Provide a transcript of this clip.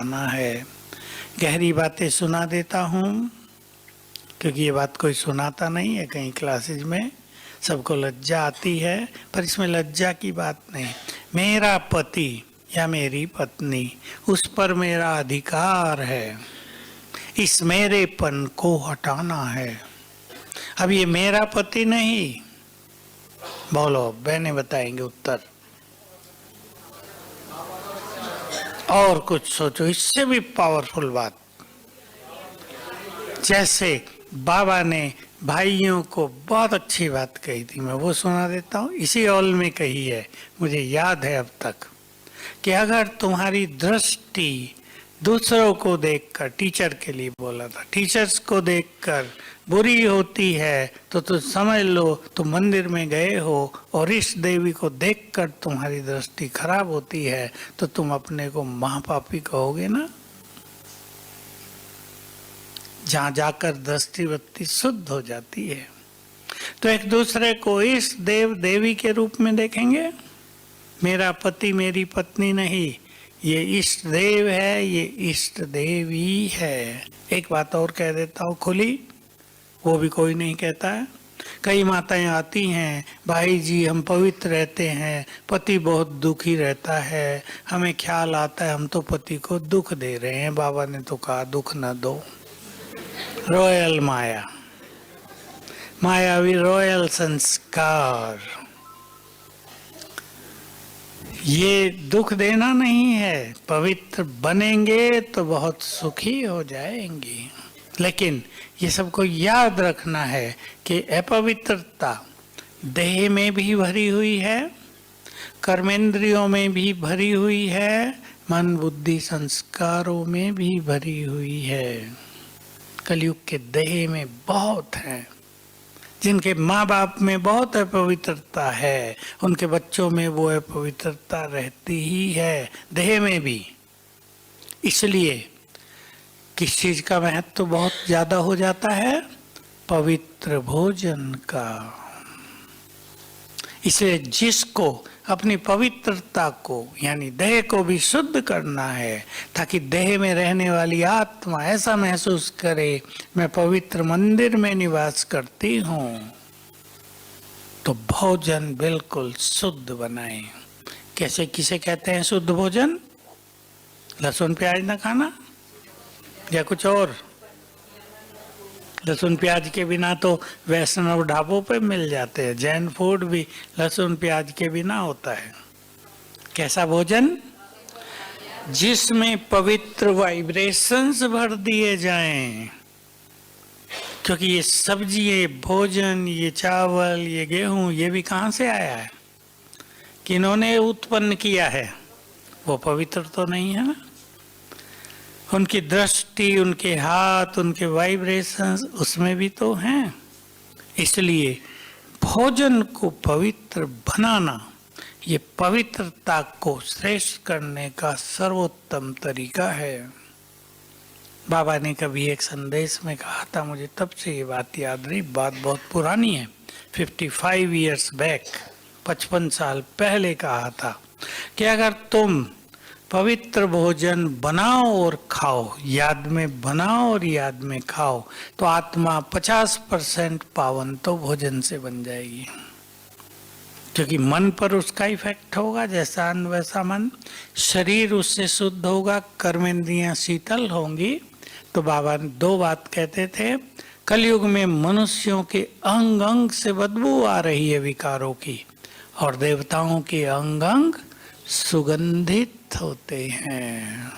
आना है। गहरी बातें सुना देता हूँ क्योंकि ये बात कोई सुनाता नहीं है कहीं क्लासेज में, सबको लज्जा आती है, पर इसमें लज्जा की बात नहीं। मेरा पति या मेरी पत्नी, उस पर मेरा अधिकार है, इस मेरेपन को हटाना है। अब ये मेरा पति नहीं, बोलो, बहनें बताएंगे उत्तर। और कुछ सोचो इससे भी पावरफुल बात। जैसे बाबा ने भाइयों को बहुत अच्छी बात कही थी, मैं वो सुना देता हूँ। इसी हॉल में कही है, मुझे याद है अब तक, कि अगर तुम्हारी दृष्टि दूसरों को देखकर, टीचर के लिए बोला था, टीचर्स को देखकर बुरी होती है तो तुम समझ लो तुम मंदिर में गए हो, और इस देवी को देखकर तुम्हारी दृष्टि खराब होती है तो तुम अपने को महापापी कहोगे ना। जहां जाकर दृष्टि वृत्ति शुद्ध हो जाती है तो एक दूसरे को इस देव देवी के रूप में देखेंगे। मेरा पति मेरी पत्नी नहीं, ये इष्ट देव है, ये इष्ट देवी है। एक बात और कह देता हूँ खुली, वो भी कोई नहीं कहता है। कई माताएं आती हैं, भाई जी हम पवित्र रहते हैं, पति बहुत दुखी रहता है, हमें ख्याल आता है हम तो पति को दुख दे रहे हैं, बाबा ने तो कहा दुख न दो। रॉयल माया, मायावी रॉयल संस्कार, ये दुख देना नहीं है। पवित्र बनेंगे तो बहुत सुखी हो जाएंगे, लेकिन ये सबको याद रखना है कि अपवित्रता देह में भी भरी हुई है, कर्मेंद्रियों में भी भरी हुई है, मन बुद्धि संस्कारों में भी भरी हुई है। कलयुग के देह में बहुत है। जिनके माँ बाप में बहुत अपवित्रता है, उनके बच्चों में वो अपवित्रता रहती ही है, देह में भी। इसलिए किस चीज का महत्व तो बहुत ज्यादा हो जाता है? पवित्र भोजन का। इसलिए जिसको अपनी पवित्रता को यानी देह को भी शुद्ध करना है, ताकि देह में रहने वाली आत्मा ऐसा महसूस करे मैं पवित्र मंदिर में निवास करती हूँ, तो भोजन बिल्कुल शुद्ध बनाए। कैसे किसे कहते हैं शुद्ध भोजन? लहसुन प्याज ना खाना या कुछ और? लहसुन प्याज के बिना तो वैष्णव ढाबों पे मिल जाते हैं, जैन फूड भी लहसुन प्याज के बिना होता है। कैसा भोजन? जिसमें पवित्र वाइब्रेशंस भर दिए जाएं, क्योंकि ये सब्जी, ये भोजन, ये चावल, ये गेहूं, ये भी कहाँ से आया है? किन्होंने उत्पन्न किया है? वो पवित्र तो नहीं है ना। उनकी दृष्टि, उनके हाथ, उनके वाइब्रेशंस उसमें भी तो हैं। इसलिए भोजन को पवित्र बनाना, ये पवित्रता को श्रेष्ठ करने का सर्वोत्तम तरीका है। बाबा ने कभी एक संदेश में कहा था, मुझे तब से ये बात याद रही, बात बहुत पुरानी है, 55 ईयर्स बैक, 55 साल पहले कहा था कि अगर तुम पवित्र भोजन बनाओ और खाओ, याद में बनाओ और याद में खाओ, तो आत्मा 50% पावन तो भोजन से बन जाएगी। क्योंकि मन पर उसका इफेक्ट होगा, जैसा अन्न वैसा मन, शरीर उससे शुद्ध होगा, कर्मेंद्रियां शीतल होंगी। तो बाबा ने 2 बात कहते थे, कलयुग में मनुष्यों के अंग अंग से बदबू आ रही है विकारों की, और देवताओं के अंग अंग सुगंधित होते हैं।